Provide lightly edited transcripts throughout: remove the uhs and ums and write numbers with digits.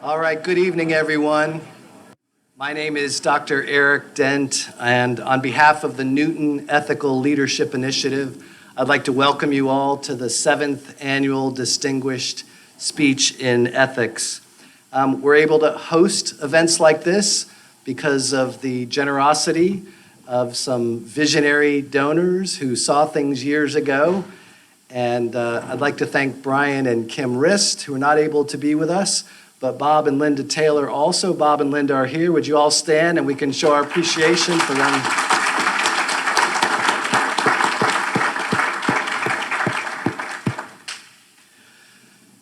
All right, good evening, everyone. My name is Dr. Erik Dent, and on behalf of the Newton Ethical Leadership Initiative, I'd like to welcome you all to the 7th Annual Distinguished Speech in Ethics. We're able to host events like this because of the generosity of some visionary donors who saw things years ago. And I'd like to thank Brian and Kim Rist, who are not able to be with us, but Bob and Linda Taylor also. Bob and Linda are here. Would you all stand and we can show our appreciation for them?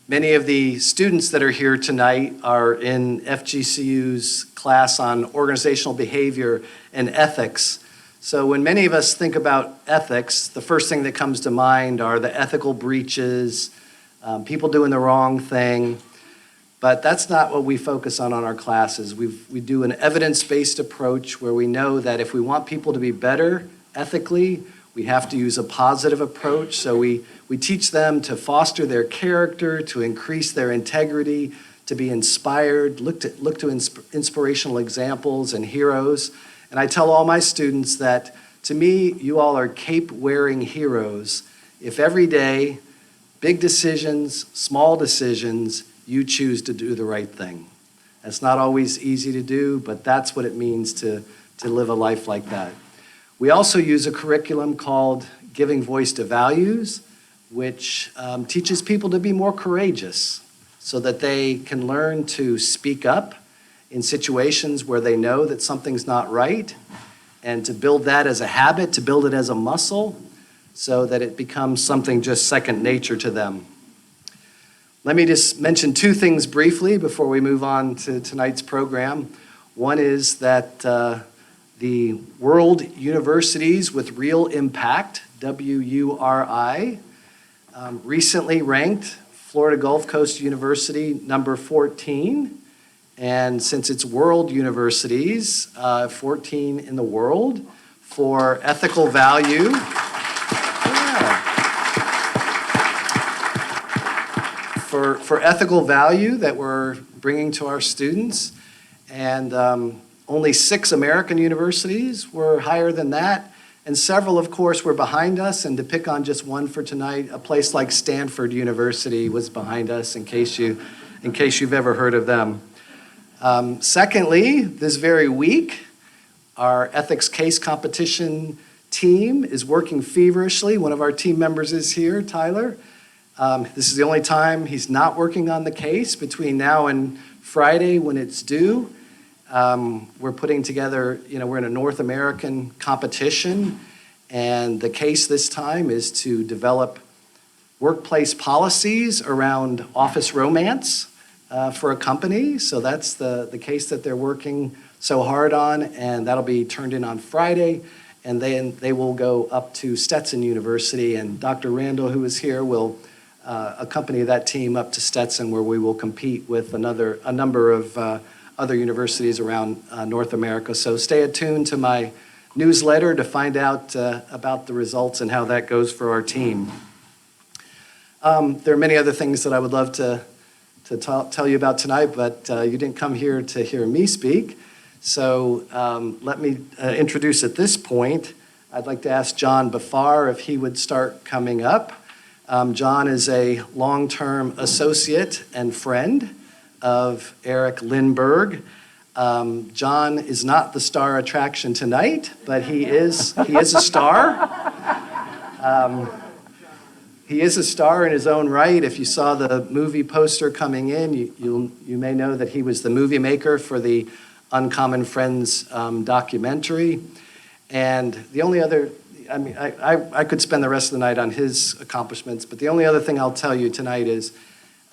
Many of the students that are here tonight are in FGCU's class on organizational behavior and ethics. So when many of us think about ethics, the first thing that comes to mind are the ethical breaches, people doing the wrong thing. But that's not what we focus on our classes. We do an evidence-based approach where we know that if we want people to be better ethically, we have to use a positive approach. So we teach them to foster their character, to increase their integrity, to be inspired, look to inspirational examples and heroes. And I tell all my students that, to me, you all are cape-wearing heroes if every day, big decisions, small decisions, you choose to do the right thing. That's not always easy to do, but that's what it means to live a life like that. We also use a curriculum called Giving Voice to Values, which teaches people to be more courageous so that they can learn to speak up in situations where they know that something's not right, and to build that as a habit, to build it as a muscle, so that it becomes something just second nature to them. Let me just mention two things briefly before we move on to tonight's program. One is that the World Universities with Real Impact, WURI, recently ranked Florida Gulf Coast University number 14. And since it's world universities, 14 in the world for ethical value. For ethical value that we're bringing to our students. And only 6 American universities were higher than that. And several, of course, were behind us. And to pick on just one for tonight, a place like Stanford University was behind us, in case you've ever heard of them. Secondly, this very week, our ethics case competition team is working feverishly. One of our team members is here, Tyler. This is the only time he's not working on the case between now and Friday when it's due. We're putting together, we're in a North American competition, and the case this time is to develop workplace policies around office romance for a company. So that's the case that they're working so hard on, and that'll be turned in on Friday. And then they will go up to Stetson University, and Dr. Randall, who is here, will accompany that team up to Stetson, where we will compete with a number of other universities around North America. So stay attuned to my newsletter to find out about the results and how that goes for our team. There are many other things that I would love to tell you about tonight, but you didn't come here to hear me speak. So let me introduce at this point, I'd like to ask John Bafar if he would start coming up. John is a long-term associate and friend of Erik Lindbergh. John is not the star attraction tonight, but he is a star. He is a star in his own right. If you saw the movie poster coming in, you may know that he was the movie maker for the Uncommon Friends documentary. And the only other, I could spend the rest of the night on his accomplishments, but the only other thing I'll tell you tonight is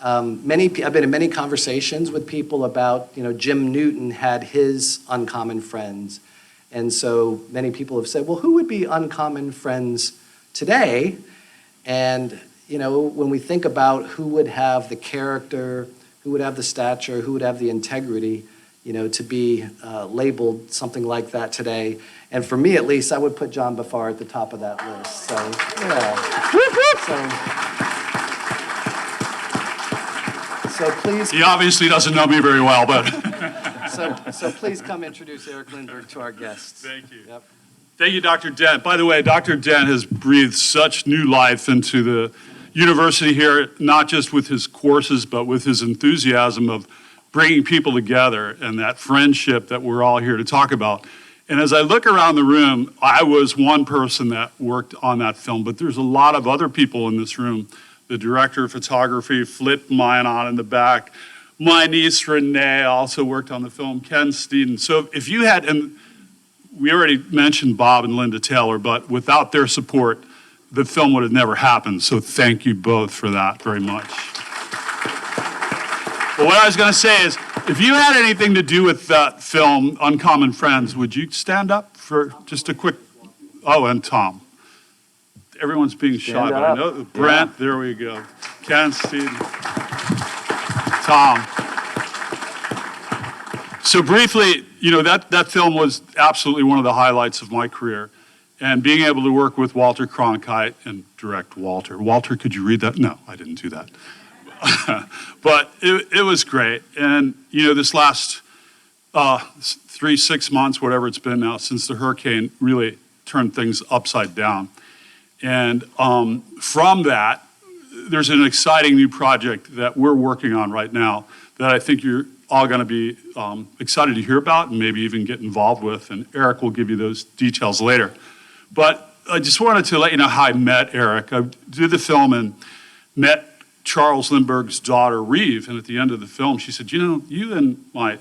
I've been in many conversations with people about, Jim Newton had his uncommon friends. And so many people have said, well, who would be uncommon friends today? And, when we think about who would have the character, who would have the stature, who would have the integrity, to be labeled something like that today. And for me, at least, I would put John Bafar at the top of that list. So, yeah. So please, He obviously doesn't know me very well, but so please come introduce Erik Lindbergh to our guests. thank you. Yep. Thank you, Dr. Dent. By the way, Dr. Dent has breathed such new life into the university here, not just with his courses, but with his enthusiasm of bringing people together and that friendship that we're all here to talk about. And as I look around the room, I was one person that worked on that film, but there's a lot of other people in this room. The director of photography, Flip Mayanon in the back. My niece, Renee, also worked on the film, Ken Steeden. So if you had, and we already mentioned Bob and Linda Taylor, but without their support, the film would have never happened. So thank you both for that very much. But what I was going to say is, if you had anything to do with that film, Uncommon Friends, would you stand up for just a quick, oh, and Tom. Everyone's being shy, but I know, Brent, there we go. Ken, Steve, Tom. So briefly, you know, that film was absolutely one of the highlights of my career. And being able to work with Walter Cronkite and direct Walter. Walter, could you read that? No, I didn't do that. But it was great. And, you know, this last 6 months, whatever it's been now, since the hurricane really turned things upside down. And from that, there's an exciting new project that we're working on right now that I think you're all going to be excited to hear about and maybe even get involved with. And Erik will give you those details later. But I just wanted to let you know how I met Erik. I did the film and met Charles Lindbergh's daughter, Reeve, and at the end of the film, she said, you know, you and my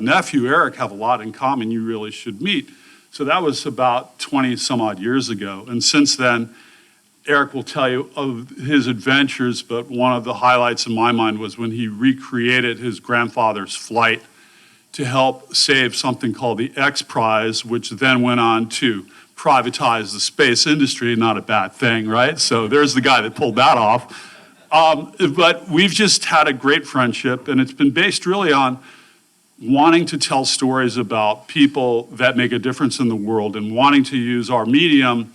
nephew, Erik, have a lot in common. You really should meet. So that was about 20 some odd years ago. And since then, Erik will tell you of his adventures, but one of the highlights in my mind was when he recreated his grandfather's flight to help save something called the X Prize, which then went on to privatize the space industry. Not a bad thing, right? So there's the guy that pulled that off. But we've just had a great friendship, and it's been based really on wanting to tell stories about people that make a difference in the world and wanting to use our medium.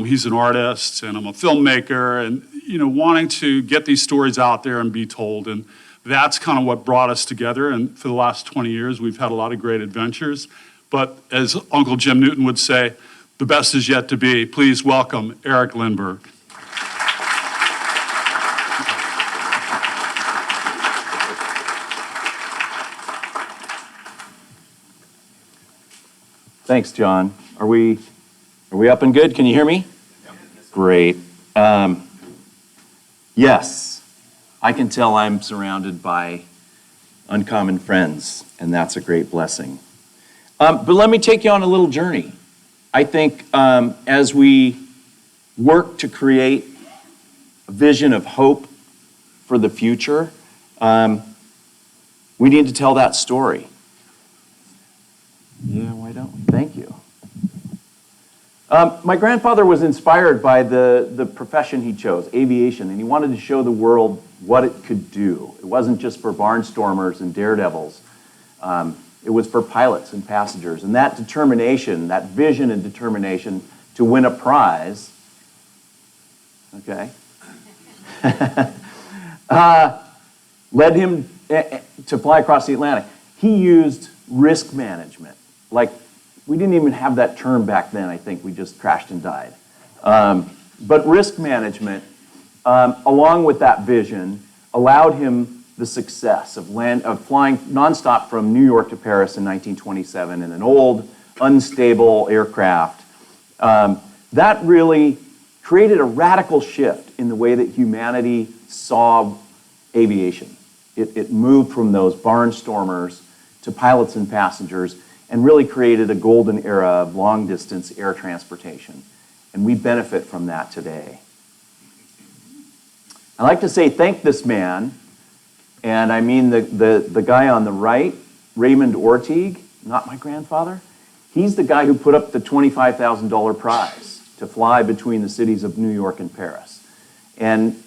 He's an artist, and I'm a filmmaker, and, you know, wanting to get these stories out there and be told. And that's kind of what brought us together. And for the last 20 years, we've had a lot of great adventures. But as Uncle Jim Newton would say, the best is yet to be. Please welcome Erik Lindbergh. Thanks, John. Are we up and good? Can you hear me? Great. Yes, I can tell I'm surrounded by uncommon friends, and that's a great blessing. But let me take you on a little journey. I think as we work to create a vision of hope for the future, we need to tell that story. Yeah, why don't we? Thank you. My grandfather was inspired by the profession he chose, aviation, and he wanted to show the world what it could do. It wasn't just for barnstormers and daredevils. It was for pilots and passengers. And that determination, that vision and determination to win a prize, okay, led him to fly across the Atlantic. He used risk management. Like, we didn't even have that term back then, I think. We just crashed and died. But risk management, along with that vision, allowed him the success of flying nonstop from New York to Paris in 1927 in an old, unstable aircraft. That really created a radical shift in the way that humanity saw aviation. It moved from those barnstormers to pilots and passengers, and really created a golden era of long-distance air transportation. And we benefit from that today. I like to say thank this man, and I mean the guy on the right, Raymond Ortigue, not my grandfather. He's the guy who put up the $25,000 prize to fly between the cities of New York and Paris. And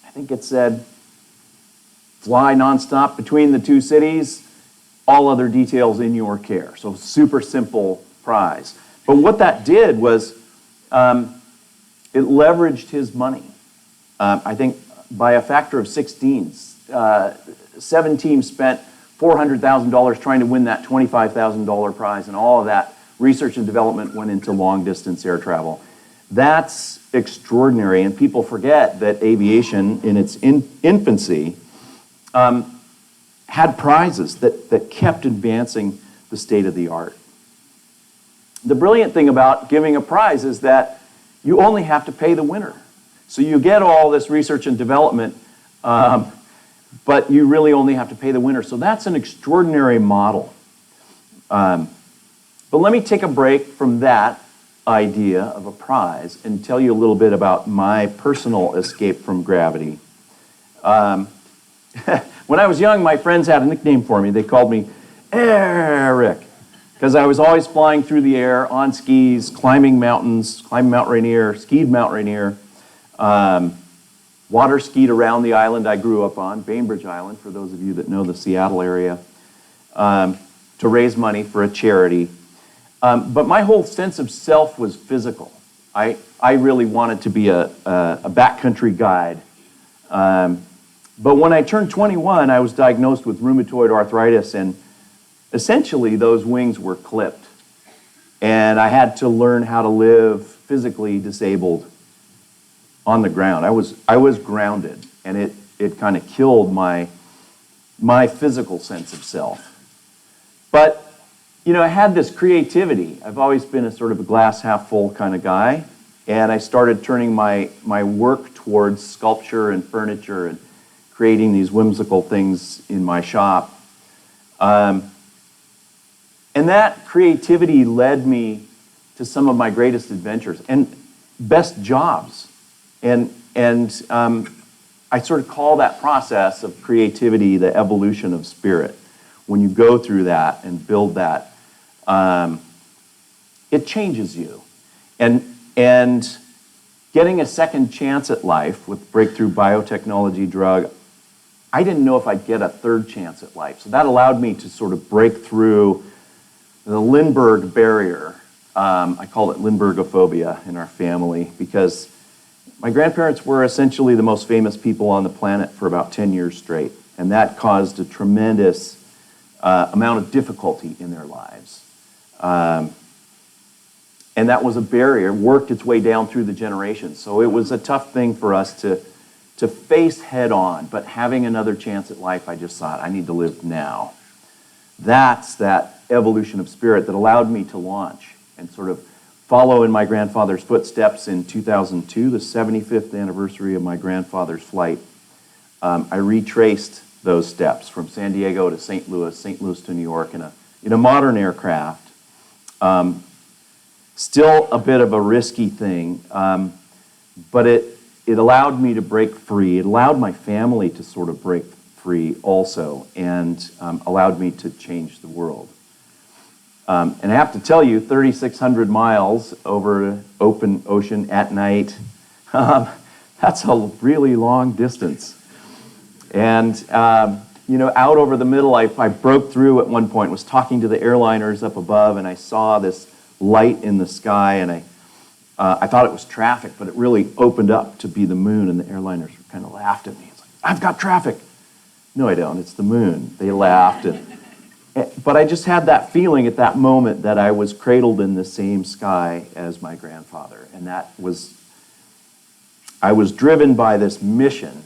I think it said, fly nonstop between the two cities, all other details in your care. So super simple prize. But what that did was it leveraged his money. I think by a factor of 16, 7 teams spent $400,000 trying to win that $25,000 prize, and all of that research and development went into long-distance air travel. That's extraordinary, and people forget that aviation, in its infancy, had prizes that kept advancing the state of the art. The brilliant thing about giving a prize is that you only have to pay the winner. So you get all this research and development, but you really only have to pay the winner. So that's an extraordinary model. But let me take a break from that idea of a prize and tell you a little bit about my personal escape from gravity. When I was young, my friends had a nickname for me. They called me Erik, because I was always flying through the air on skis, climbing mountains, climbed Mount Rainier, skied Mount Rainier, water skied around the island I grew up on, Bainbridge Island, for those of you that know the Seattle area, to raise money for a charity. But my whole sense of self was physical. I really wanted to be a backcountry guide. But when I turned 21, I was diagnosed with rheumatoid arthritis, and essentially those wings were clipped. And I had to learn how to live physically disabled on the ground. I was grounded, and it kind of killed my physical sense of self. But I had this creativity. I've always been a sort of a glass half full kind of guy, and I started turning my work towards sculpture and furniture and creating these whimsical things in my shop. And that creativity led me to some of my greatest adventures and best jobs. And I sort of call that process of creativity the evolution of spirit. When you go through that and build that, it changes you. And getting a second chance at life with breakthrough biotechnology drug, I didn't know if I'd get a third chance at life. So that allowed me to sort of break through the Lindbergh barrier. I call it Lindberghophobia in our family, because my grandparents were essentially the most famous people on the planet for about 10 years straight. And that caused a tremendous amount of difficulty in their lives. And that was a barrier, worked its way down through the generations. So it was a tough thing for us to face head on, but having another chance at life, I just thought, I need to live now. That's that evolution of spirit that allowed me to launch and sort of follow in my grandfather's footsteps. In 2002, the 75th anniversary of my grandfather's flight. I retraced those steps from San Diego to St. Louis to New York in a modern aircraft. Still a bit of a risky thing, but it allowed me to break free. It allowed my family to sort of break free also, and allowed me to change the world. And I have to tell you, 3,600 miles over open ocean at night, that's a really long distance. And, out over the middle, I broke through at one point, was talking to the airliners up above, and I saw this light in the sky, and I thought it was traffic, but it really opened up to be the moon, and the airliners kind of laughed at me. It's like, I've got traffic. No, I don't. It's the moon. They laughed. But I just had that feeling at that moment that I was cradled in the same sky as my grandfather. And I was driven by this mission.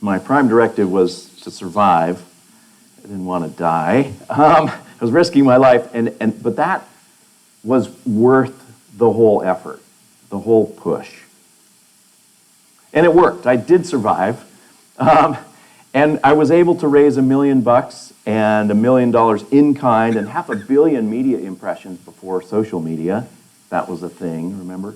My prime directive was to survive. I didn't want to die. I was risking my life, but that was worth the whole effort, the whole push. And it worked. I did survive. And I was able to raise $1 million and $1 million in kind and 500 million media impressions before social media. That was a thing, remember?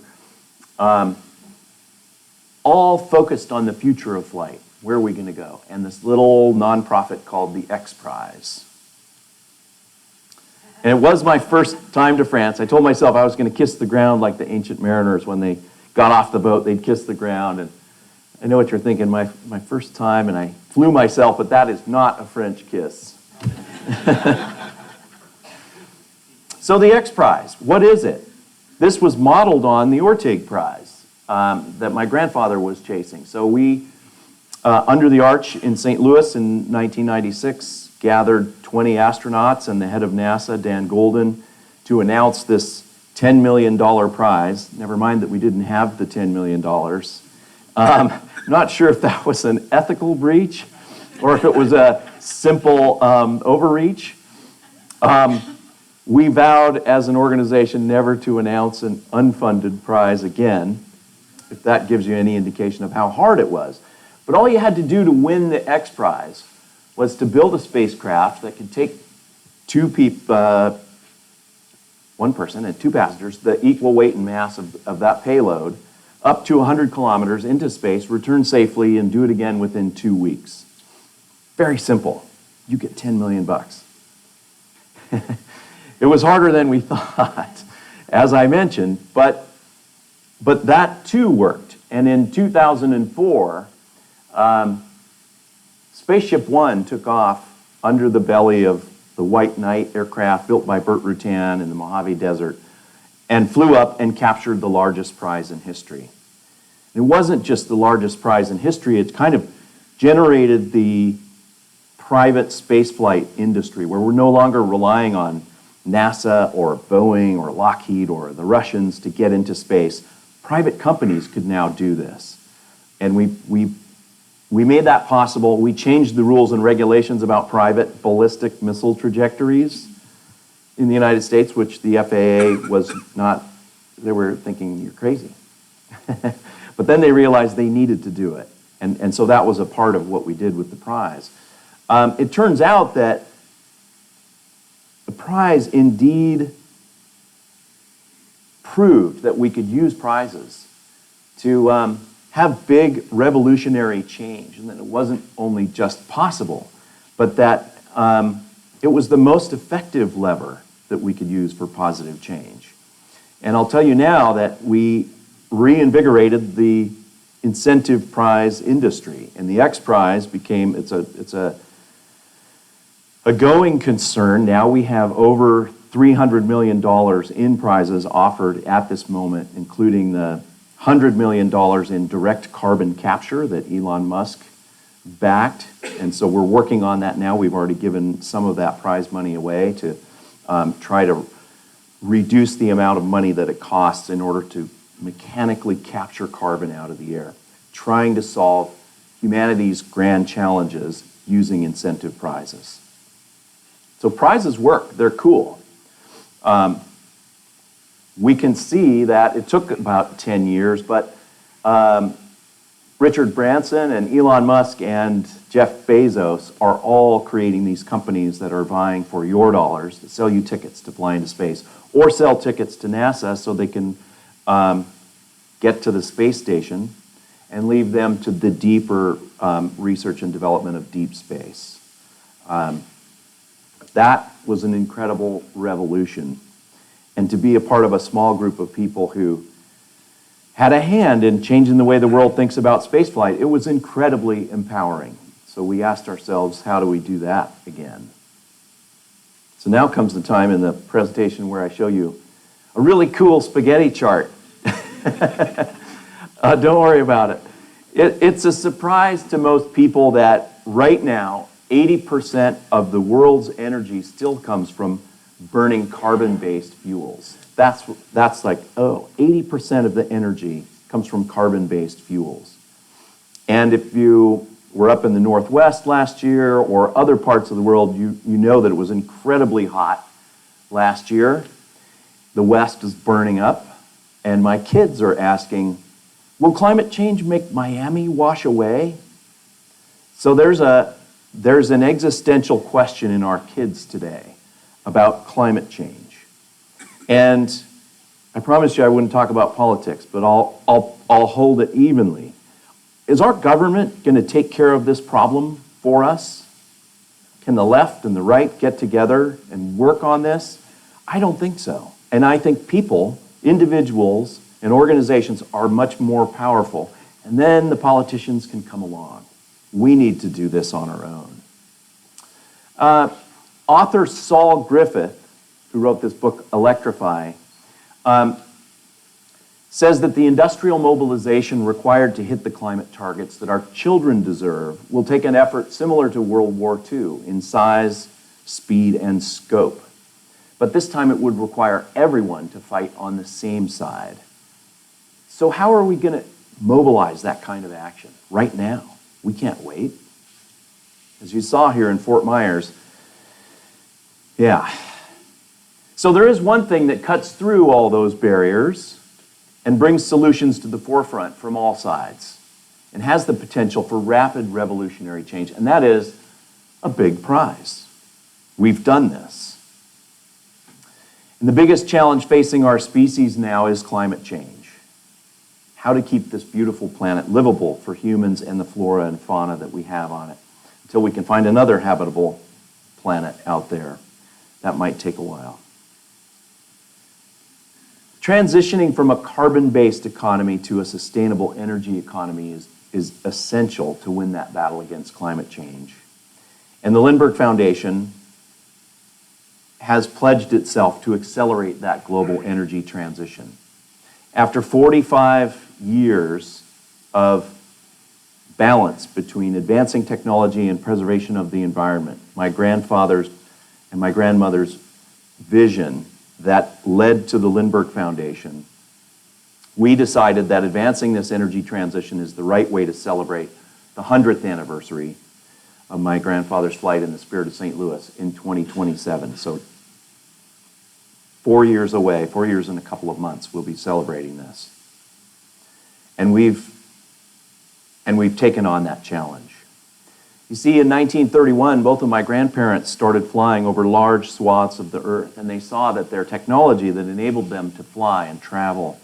All focused on the future of flight. Where are we going to go? And this little nonprofit called the X Prize. And it was my first time to France. I told myself I was going to kiss the ground like the ancient mariners. When they got off the boat, they'd kiss the ground. And I know what you're thinking, my first time, and I flew myself, but that is not a French kiss. So the X Prize, what is it? This was modeled on the Orteig Prize that my grandfather was chasing. So we Under the Arch in St. Louis in 1996, gathered 20 astronauts and the head of NASA, Dan Golden, to announce this $10 million prize. Never mind that we didn't have the $10 million. Not sure if that was an ethical breach or if it was a simple overreach. We vowed as an organization never to announce an unfunded prize again, if that gives you any indication of how hard it was. But all you had to do to win the X Prize was to build a spacecraft that could take one person and two passengers, the equal weight and mass of that payload, up to 100 kilometers into space, return safely, and do it again within 2 weeks. Very simple. You get $10 million. It was harder than we thought, as I mentioned, but that too worked. And in 2004, Spaceship One took off under the belly of the White Knight aircraft built by Burt Rutan in the Mojave Desert and flew up and captured the largest prize in history. It wasn't just the largest prize in history, it kind of generated the private spaceflight industry where we're no longer relying on NASA or Boeing or Lockheed or the Russians to get into space. Private companies could now do this. And we made that possible. We changed the rules and regulations about private ballistic missile trajectories in the United States, which the FAA was not, they were thinking, you're crazy. But then they realized they needed to do it. And so that was a part of what we did with the prize. It turns out that the prize indeed proved that we could use prizes to have big revolutionary change, and that it wasn't only just possible, but that it was the most effective lever that we could use for positive change. And I'll tell you now that we reinvigorated the incentive prize industry, and the X Prize became, it's a going concern. Now we have over $300 million in prizes offered at this moment, including the $100 million in direct carbon capture that Elon Musk backed. And so we're working on that now. We've already given some of that prize money away to try to reduce the amount of money that it costs in order to mechanically capture carbon out of the air, trying to solve humanity's grand challenges using incentive prizes. So prizes work, they're cool. We can see that it took about 10 years, but Richard Branson and Elon Musk and Jeff Bezos are all creating these companies that are vying for your dollars to sell you tickets to fly into space or sell tickets to NASA so they can get to the space station and leave them to the deeper research and development of deep space. That was an incredible revolution. And to be a part of a small group of people who had a hand in changing the way the world thinks about spaceflight, it was incredibly empowering. So we asked ourselves, how do we do that again? So now comes the time in the presentation where I show you a really cool spaghetti chart. Don't worry about it. It's a surprise to most people that right now, 80% of the world's energy still comes from burning carbon-based fuels. That's like, 80% of the energy comes from carbon-based fuels. And if you were up in the Northwest last year or other parts of the world, you know that it was incredibly hot last year. The West is burning up, and my kids are asking, will climate change make Miami wash away? So there's an existential question in our kids today about climate change. And I promised you I wouldn't talk about politics, but I'll hold it evenly. Is our government going to take care of this problem for us? Can the left and the right get together and work on this? I don't think so. And I think people, individuals, and organizations are much more powerful. And then the politicians can come along. We need to do this on our own. Author Saul Griffith, who wrote this book, Electrify, says that the industrial mobilization required to hit the climate targets that our children deserve will take an effort similar to World War II in size, speed, and scope. But this time it would require everyone to fight on the same side. So how are we going to mobilize that kind of action right now? We can't wait. As you saw here in Fort Myers, yeah. So there is one thing that cuts through all those barriers and brings solutions to the forefront from all sides and has the potential for rapid revolutionary change, and that is a big prize. We've done this. And the biggest challenge facing our species now is climate change. How to keep this beautiful planet livable for humans and the flora and fauna that we have on it until we can find another habitable planet out there. That might take a while. Transitioning from a carbon-based economy to a sustainable energy economy is essential to win that battle against climate change. And the Lindbergh Foundation has pledged itself to accelerate that global energy transition. After 45 years of balance between advancing technology and preservation of the environment, my grandfather's and my grandmother's vision that led to the Lindbergh Foundation, we decided that advancing this energy transition is the right way to celebrate the 100th anniversary of my grandfather's flight in the Spirit of St. Louis in 2027. So 4 years away, 4 years and a couple of months, we'll be celebrating this. And we've taken on that challenge. You see, in 1931, both of my grandparents started flying over large swaths of the earth, and they saw that their technology that enabled them to fly and travel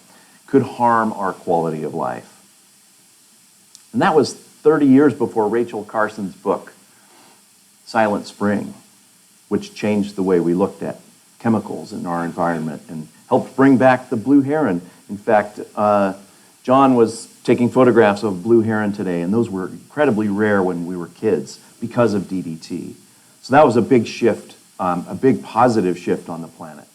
could harm our quality of life. And that was 30 years before Rachel Carson's book, Silent Spring, which changed the way we looked at chemicals in our environment and helped bring back the blue heron. In fact, John was taking photographs of blue heron today, and those were incredibly rare when we were kids because of DDT. So that was a big shift, a big positive shift on the planet.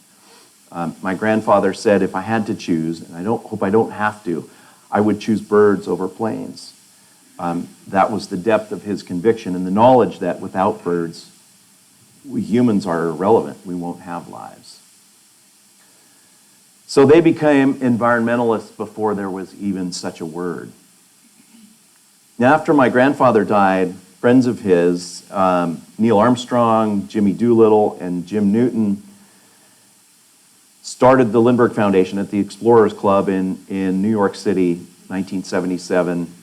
My grandfather said if I had to choose, and I hope I don't have to, I would choose birds over planes. That was the depth of his conviction and the knowledge that without birds, we humans are irrelevant. We won't have lives. So they became environmentalists before there was even such a word. Now, after my grandfather died, friends of his, Neil Armstrong, Jimmy Doolittle, and Jim Newton, started the Lindbergh Foundation at the Explorers Club in New York City, 1977,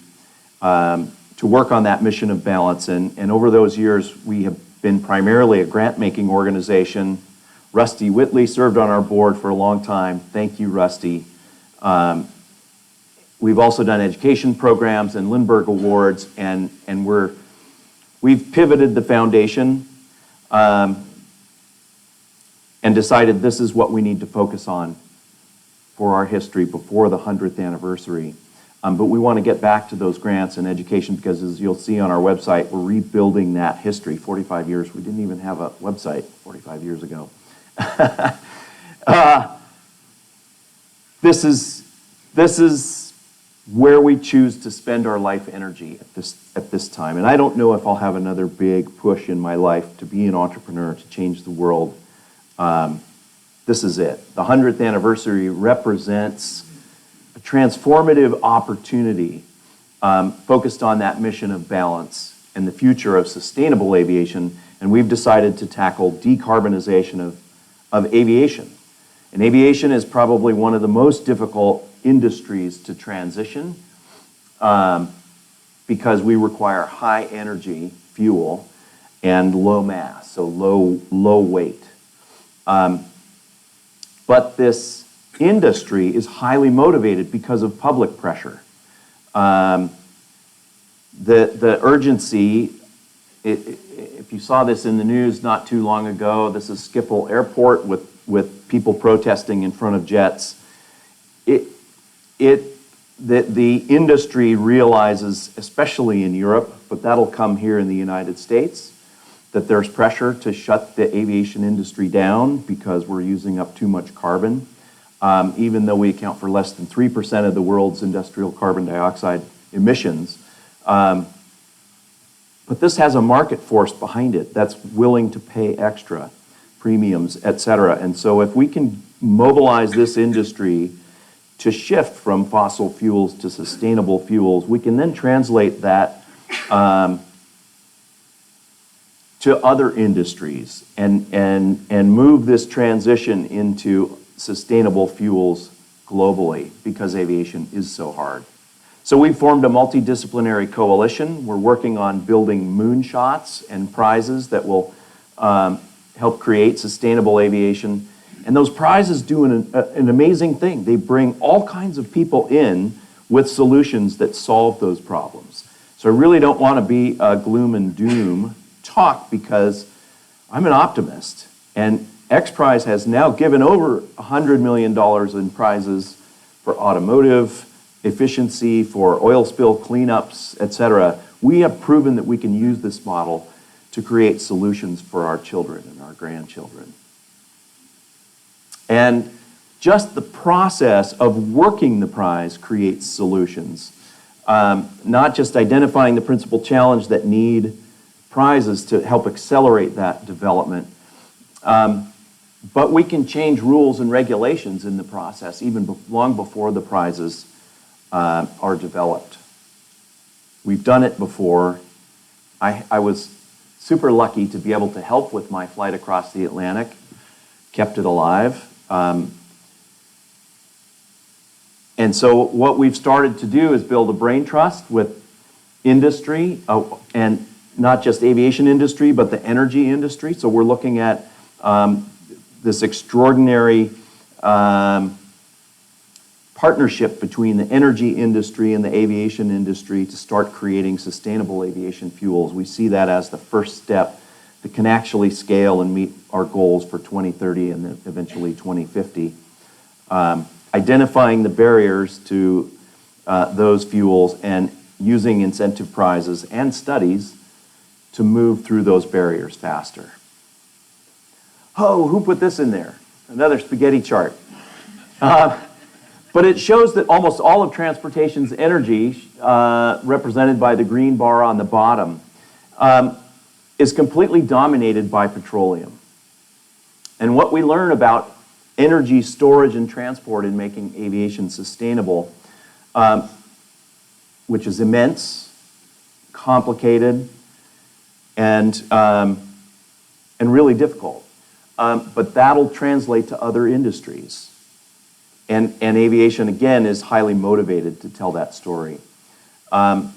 to work on that mission of balance. And over those years, we have been primarily a grant-making organization. Rusty Whitley served on our board for a long time. Thank you, Rusty. We've also done education programs and Lindbergh Awards, and we've pivoted the foundation and decided this is what we need to focus on for our history before the 100th anniversary. But we want to get back to those grants and education because, as you'll see on our website, we're rebuilding that history. 45 years, we didn't even have a website 45 years ago. This is where we choose to spend our life energy at this time. And I don't know if I'll have another big push in my life to be an entrepreneur, to change the world. This is it. The 100th anniversary represents a transformative opportunity focused on that mission of balance and the future of sustainable aviation. And we've decided to tackle decarbonization of aviation. And aviation is probably one of the most difficult industries to transition because we require high energy fuel and low mass, so low weight. But this industry is highly motivated because of public pressure. The urgency, if you saw this in the news not too long ago, this is Schiphol Airport with people protesting in front of jets. The industry realizes, especially in Europe, but that'll come here in the United States, that there's pressure to shut the aviation industry down because we're using up too much carbon. even though we account for less than 3% of the world's industrial carbon dioxide emissions. But this has a market force behind it that's willing to pay extra premiums, et cetera. And so if we can mobilize this industry to shift from fossil fuels to sustainable fuels, we can then translate that to other industries and move this transition into sustainable fuels globally, because aviation is so hard. So we've formed a multidisciplinary coalition. We're working on building moonshots and prizes that will help create sustainable aviation. And those prizes do an amazing thing. They bring all kinds of people in with solutions that solve those problems. So I really don't want to be a gloom and doom talk, because I'm an optimist. And X Prize has now given over $100 million in prizes for automotive efficiency, for oil spill cleanups, et cetera. We have proven that we can use this model to create solutions for our children and our grandchildren. And just the process of working the prize creates solutions, not just identifying the principal challenge that need prizes to help accelerate that development, but we can change rules and regulations in the process, even long before the prizes are developed. We've done it before. I was super lucky to be able to help with my flight across the Atlantic, kept it alive. And so what we've started to do is build a brain trust with industry, and not just aviation industry, but the energy industry. So we're looking at this extraordinary partnership between the energy industry and the aviation industry to start creating sustainable aviation fuels. We see that as the first step that can actually scale and meet our goals for 2030 and then eventually 2050. Identifying the barriers to those fuels and using incentive prizes and studies to move through those barriers faster. Oh, who put this in there? Another spaghetti chart. But it shows that almost all of transportation's energy, represented by the green bar on the bottom, is completely dominated by petroleum. And what we learn about energy storage and transport in making aviation sustainable, which is immense, complicated, and really difficult. But that'll translate to other industries. And aviation, again, is highly motivated to tell that story. The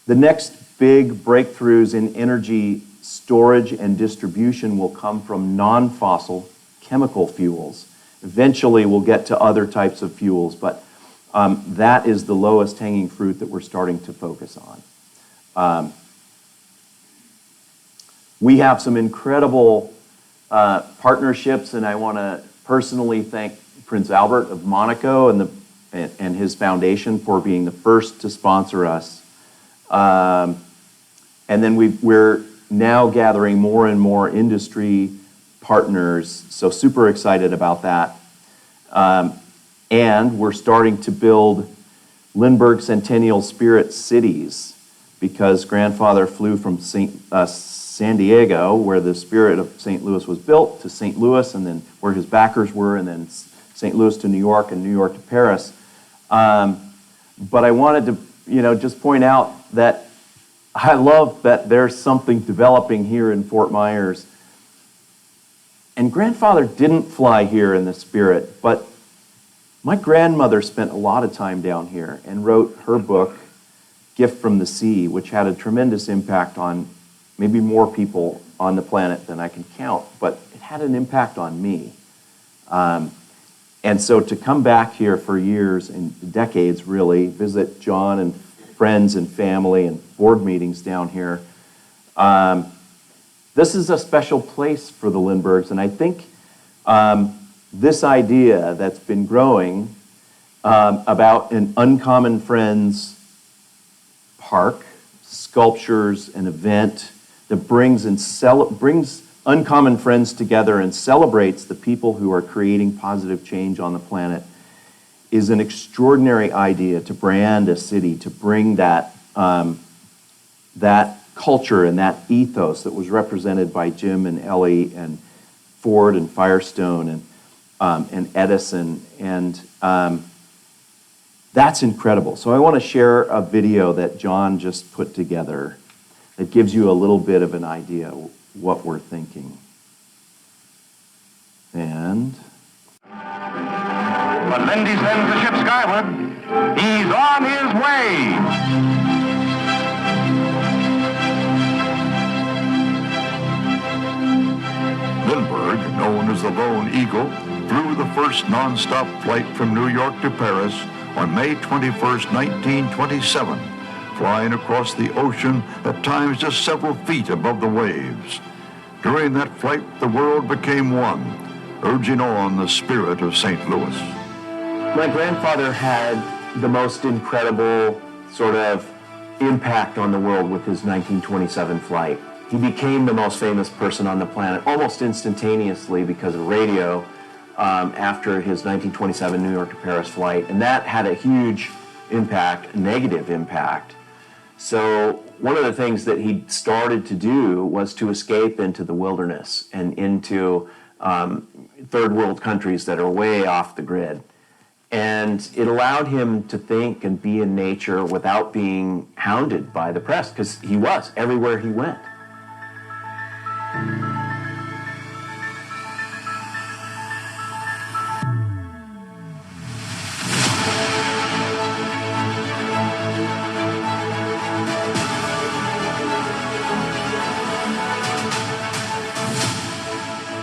next big breakthroughs in energy storage and distribution will come from non-fossil chemical fuels. Eventually, we'll get to other types of fuels, but that is the lowest hanging fruit that we're starting to focus on. We have some incredible partnerships, and I want to personally thank Prince Albert of Monaco and his foundation for being the first to sponsor us. And then we're now gathering more and more industry partners, so super excited about that. And we're starting to build Lindbergh Centennial Spirit cities, because grandfather flew from San Diego, where the Spirit of St. Louis was built, to St. Louis, and then where his backers were, and then St. Louis to New York, and New York to Paris. But I wanted to, just point out that I love that there's something developing here in Fort Myers. And grandfather didn't fly here in the Spirit, but my grandmother spent a lot of time down here and wrote her book, Gift from the Sea, which had a tremendous impact on maybe more people on the planet than I can count, but it had an impact on me. And so to come back here for years and decades, really, visit John and friends and family and board meetings down here, this is a special place for the Lindberghs. And I think this idea that's been growing about an Uncommon Friends park, sculptures, an event that brings uncommon friends together and celebrates the people who are creating positive change on the planet is an extraordinary idea to brand a city, to bring that, that culture and that ethos that was represented by Jim and Ellie and Ford and Firestone and Edison. And that's incredible. So I want to share a video that John just put together that gives you a little bit of an idea of what we're thinking. And when Lindy sends the ship skyward, he's on his way. Lindbergh, known as the Lone Eagle, flew the first non-stop flight from New York to Paris on May 21st, 1927, flying across the ocean at times just several feet above the waves. During that flight, the world became one, urging on the spirit of St. Louis. my grandfather had the most incredible sort of impact on the world with his 1927 flight. He became the most famous person on the planet almost instantaneously because of radio after his 1927 New York to Paris flight, and that had a huge impact, a negative impact. So one of the things that he started to do was to escape into the wilderness and into third world countries that are way off the grid. And it allowed him to think and be in nature without being hounded by the press, because he was everywhere he went.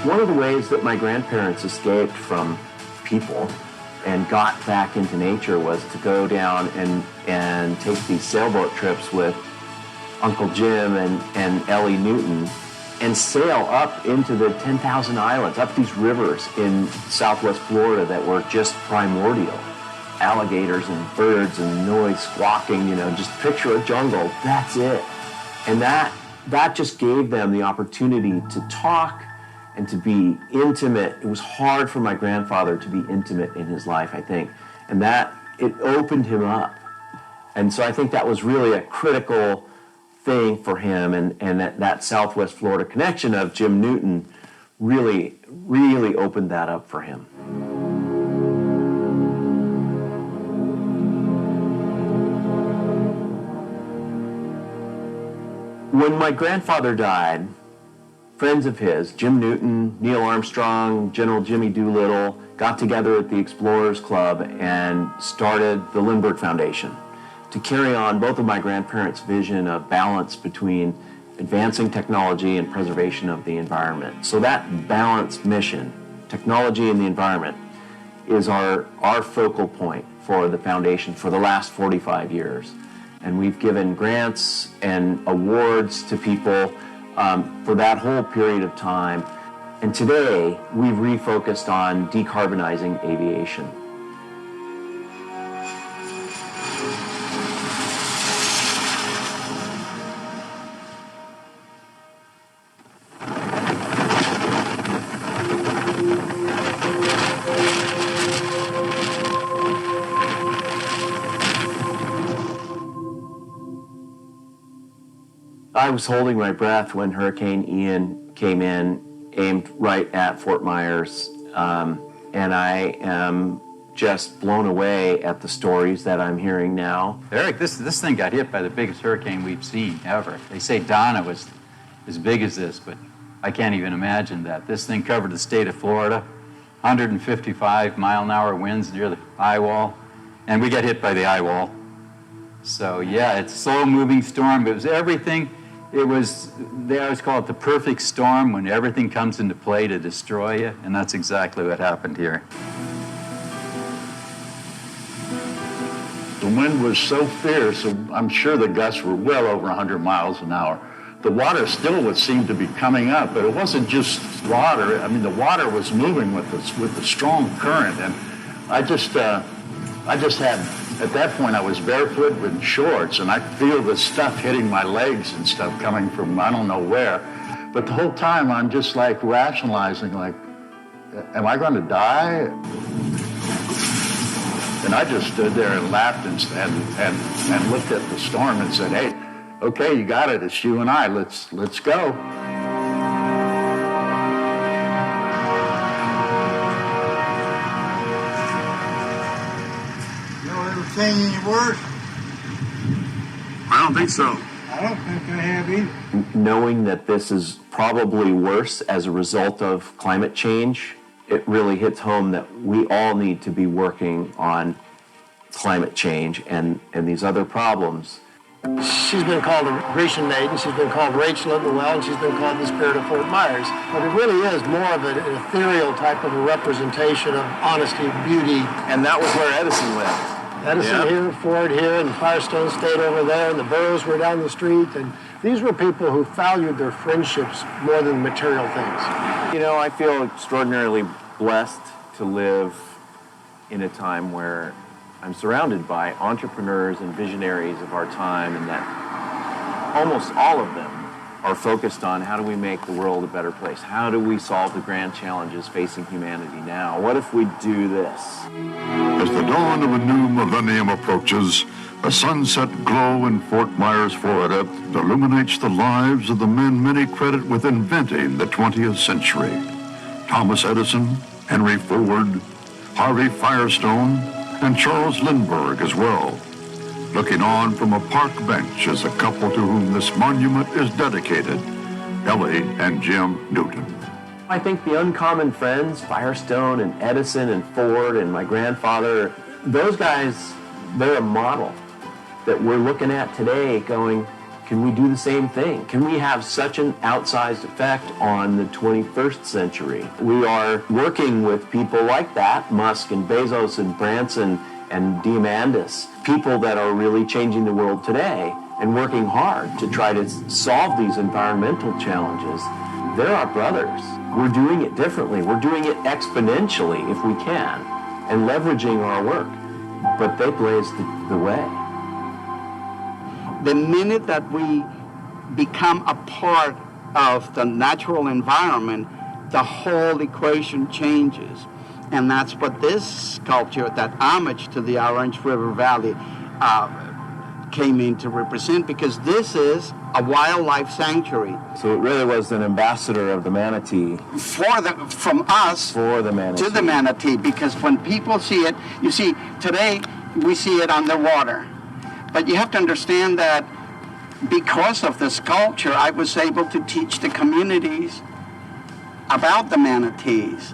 One of the ways that my grandparents escaped from people and got back into nature was to go down and take these sailboat trips with Uncle Jim and Ellie Newton and sail up into the 10,000 islands, up these rivers in southwest Florida that were just primordial. Alligators and birds and noise squawking, you know, just picture a jungle, that's it. And that just gave them the opportunity to talk and to be intimate. It was hard for my grandfather to be intimate in his life, I think. And that, it opened him up. And so I think that was really a critical thing for him. And that Southwest Florida connection of Jim Newton really, really opened that up for him. When my grandfather died, friends of his, Jim Newton, Neil Armstrong, General Jimmy Doolittle, got together at the Explorers Club and started the Lindbergh Foundation to carry on both of my grandparents' vision of balance between advancing technology and preservation of the environment. So that balanced mission, technology and the environment, is our focal point for the foundation for the last 45 years. And we've given grants and awards to people for that whole period of time. And today, we've refocused on decarbonizing aviation. I was holding my breath when Hurricane Ian came in, aimed right at Fort Myers, and I am just blown away at the stories that I'm hearing now. Erik, this thing got hit by the biggest hurricane we've seen ever. They say Donna was as big as this, but I can't even imagine that. This thing covered the state of Florida, 155-mile-an-hour winds near the eye wall, and we got hit by the eye wall. So yeah, it's a slow-moving storm. It was everything. It was, they always call it the perfect storm, when everything comes into play to destroy you, and that's exactly what happened here. The wind was so fierce, I'm sure the gusts were well over 100 miles an hour. The water still would seem to be coming up, but it wasn't just water. I mean, the water was moving with the strong current, and I just had, at that point, I was barefoot with shorts, and I feel the stuff hitting my legs and stuff coming from I don't know where. But the whole time I'm just like rationalizing, like, am I going to die? And I just stood there and laughed and looked at the storm and said, hey, okay, you got it. It's you and I. Let's go. Y'all ever seen any worse? I don't think so. I don't think I have either. Knowing that this is probably worse as a result of climate change, it really hits home that we all need to be working on climate change and these other problems. She's been called a Grecian maiden, she's been called Rachel of the Well, and she's been called the Spirit of Fort Myers. But it really is more of an ethereal type of a representation of honesty, beauty. And that was where Edison lived. Edison here, Ford here, and Firestone stayed over there, and the Burroughs were down the street. And these were people who valued their friendships more than material things. You know, I feel extraordinarily blessed to live in a time where I'm surrounded by entrepreneurs and visionaries of our time, and that almost all of them are focused on how do we make the world a better place? How do we solve the grand challenges facing humanity now? What if we do this? As the dawn of a new millennium approaches, a sunset glow in Fort Myers, Florida, illuminates the lives of the men many credit with inventing the 20th century. Thomas Edison, Henry Ford, Harvey Firestone, and Charles Lindbergh as well. Looking on from a park bench is a couple to whom this monument is dedicated, Ellie and Jim Newton. I think the uncommon friends, Firestone and Edison and Ford and my grandfather, those guys, they're a model that we're looking at today going, can we do the same thing? Can we have such an outsized effect on the 21st century? We are working with people like that, Musk and Bezos and Branson and Diamandis, people that are really changing the world today and working hard to try to solve these environmental challenges. They're our brothers. We're doing it differently. We're doing it exponentially if we can and leveraging our work. But they blazed the way. The minute that we become a part of the natural environment, the whole equation changes. And that's what this sculpture, that homage to the Orange River Valley, came in to represent, because this is a wildlife sanctuary. So it really was an ambassador of the manatee. From us For the manatee. to the manatee, because when people see it, you see, today we see it underwater. But you have to understand that because of the sculpture, I was able to teach the communities about the manatees.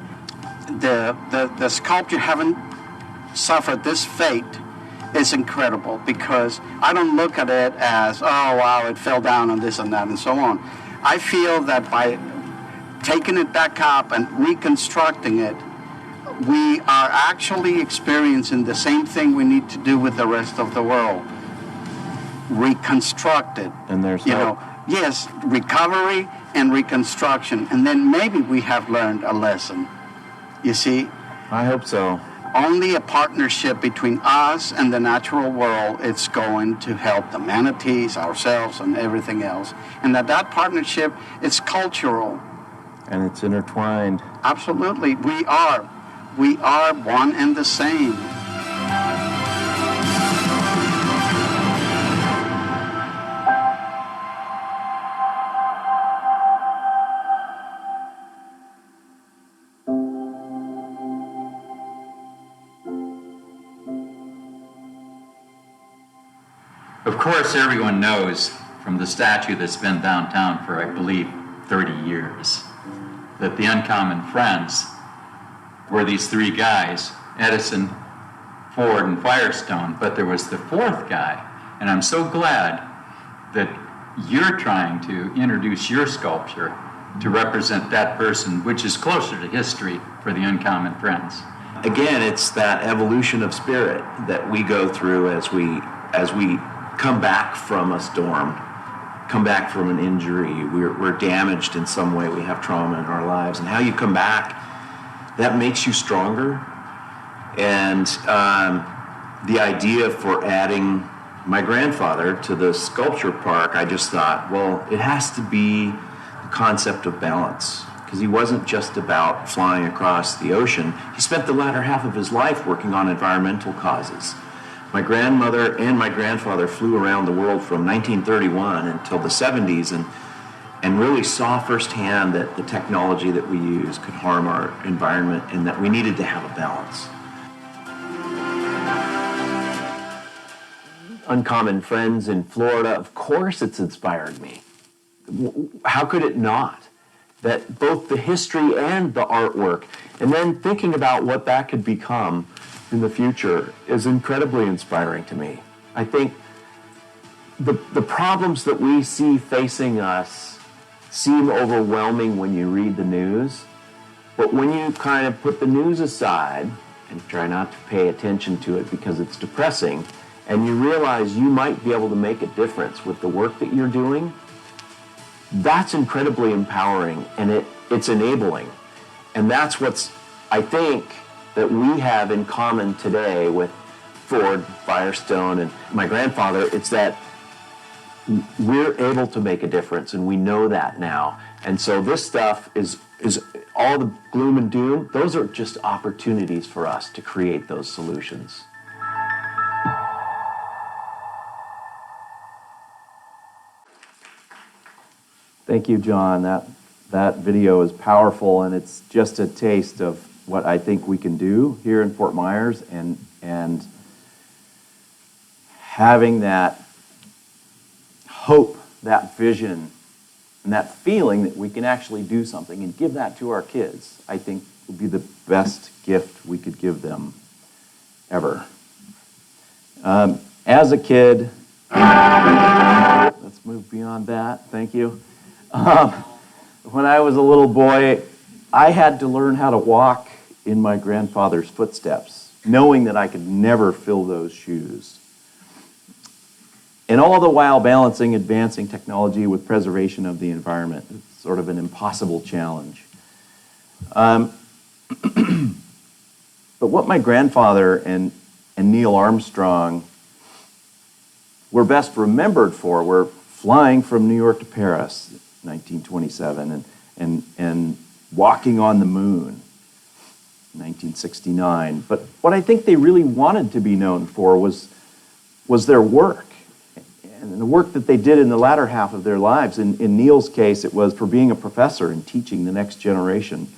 The sculpture haven't suffered this fate is incredible, because I don't look at it as, oh wow, it fell down and this and that and so on. I feel that by taking it back up and reconstructing it, we are actually experiencing the same thing we need to do with the rest of the world. Reconstruct it. And there's hope. Yes, recovery and reconstruction. And then maybe we have learned a lesson. You see? I hope so. Only a partnership between us and the natural world is going to help the manatees, ourselves, and everything else. And that partnership is cultural. And it's intertwined. Absolutely. We are one and the same. Of course, everyone knows from the statue that's been downtown for, I believe, 30 years, that the uncommon friends were these three guys, Edison, Ford, and Firestone, but there was the fourth guy, and I'm so glad that you're trying to introduce your sculpture to represent that person, which is closer to history for the uncommon friends. Again, it's that evolution of spirit that we go through as we come back from a storm, come back from an injury. We're damaged in some way. We have trauma in our lives. And how you come back, that makes you stronger. And the idea for adding my grandfather to the sculpture park, I just thought, well, it has to be the concept of balance, because he wasn't just about flying across the ocean. He spent the latter half of his life working on environmental causes. My grandmother and my grandfather flew around the world from 1931 until the 70s and really saw firsthand that the technology that we use could harm our environment and that we needed to have a balance. Uncommon Friends in Florida, of course it's inspired me. How could it not? That both the history and the artwork, and then thinking about what that could become in the future is incredibly inspiring to me. I think the problems that we see facing us seem overwhelming when you read the news, but when you kind of put the news aside and try not to pay attention to it because it's depressing, and you realize you might be able to make a difference with the work that you're doing, that's incredibly empowering, and it's enabling. And that's what's, I think, that we have in common today with Ford, Firestone, and my grandfather. It's that we're able to make a difference, and we know that now. And so this stuff is all the gloom and doom. Those are just opportunities for us to create those solutions. Thank you, John. That video is powerful, and it's just a taste of what I think we can do here in Fort Myers, and having that hope, that vision, and that feeling that we can actually do something and give that to our kids, I think would be the best gift we could give them ever. As a kid, let's move beyond that. Thank you. When I was a little boy, I had to learn how to walk in my grandfather's footsteps, knowing that I could never fill those shoes. And all the while balancing advancing technology with preservation of the environment. It's sort of an impossible challenge. But what my grandfather and Neil Armstrong were best remembered for were flying from New York to Paris, 1927, and walking on the moon, 1969. But what I think they really wanted to be known for was their work, and the work that they did in the latter half of their lives. In Neil's case, it was for being a professor and teaching the next generation.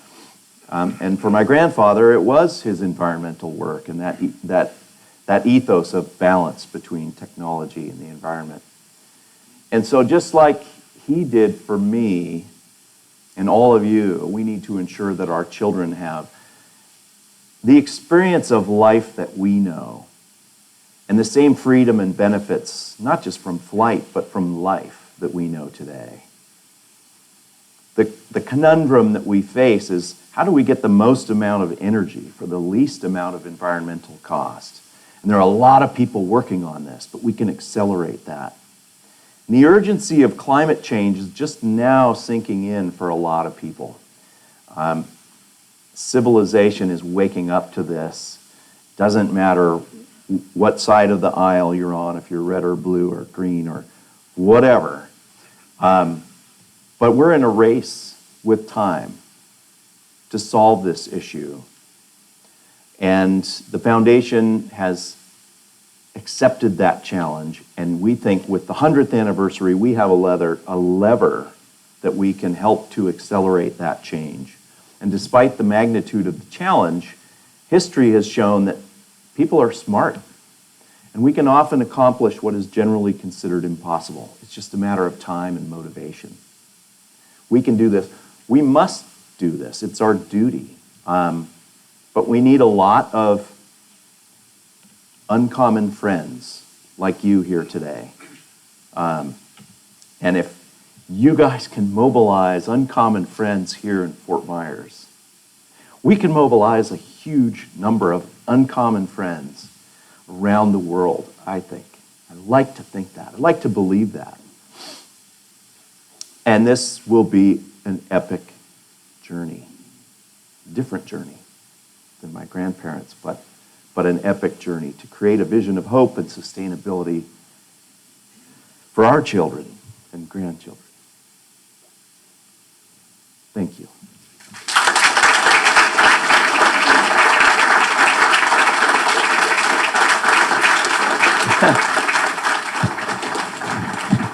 And for my grandfather, it was his environmental work and that ethos of balance between technology and the environment. And so just like he did for me and all of you, we need to ensure that our children have the experience of life that we know and the same freedom and benefits, not just from flight, but from life that we know today. The conundrum that we face is, how do we get the most amount of energy for the least amount of environmental cost? And there are a lot of people working on this, but we can accelerate that. And the urgency of climate change is just now sinking in for a lot of people. Civilization is waking up to this. Doesn't matter what side of the aisle you're on, if you're red or blue or green or whatever. But we're in a race with time to solve this issue. And the foundation has accepted that challenge, and we think with the 100th anniversary, we have a lever that we can help to accelerate that change. And despite the magnitude of the challenge, history has shown that people are smart, and we can often accomplish what is generally considered impossible. It's just a matter of time and motivation. We can do this. We must do this. It's our duty. But we need a lot of uncommon friends like you here today. And if you guys can mobilize uncommon friends here in Fort Myers, we can mobilize a huge number of uncommon friends around the world, I think. I'd like to think that. I'd like to believe that. And this will be an epic journey, a different journey than my grandparents, but an epic journey to create a vision of hope and sustainability for our children and grandchildren. Thank you.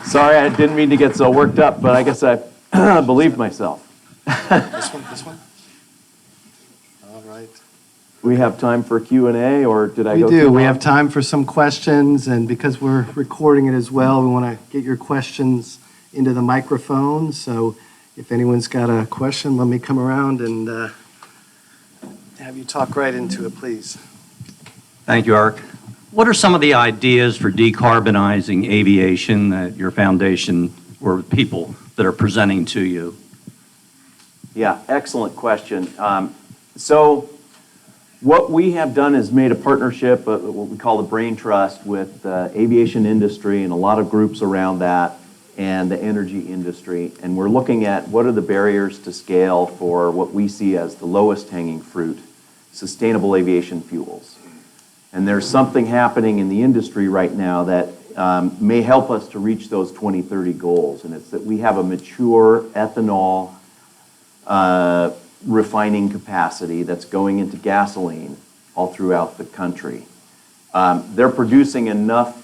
Sorry, I didn't mean to get so worked up, but I guess I believed myself. This one? All right. We have time for Q&A, or did I We go do. too We long? have time for some questions, and because we're recording it as well, we want to get your questions into the microphone. So if anyone's got a question, let me come around and have you talk right into it, please. Thank you, Erik. What are some of the ideas for decarbonizing aviation that your foundation or people that are presenting to you? Yeah, excellent question. So what we have done is made a partnership, what we call the Brain Trust, with the aviation industry and a lot of groups around that and the energy industry. And we're looking at what are the barriers to scale for what we see as the lowest hanging fruit, sustainable aviation fuels. And there's something happening in the industry right now that may help us to reach those 2030 goals. And it's that we have a mature ethanol refining capacity that's going into gasoline all throughout the country. They're producing enough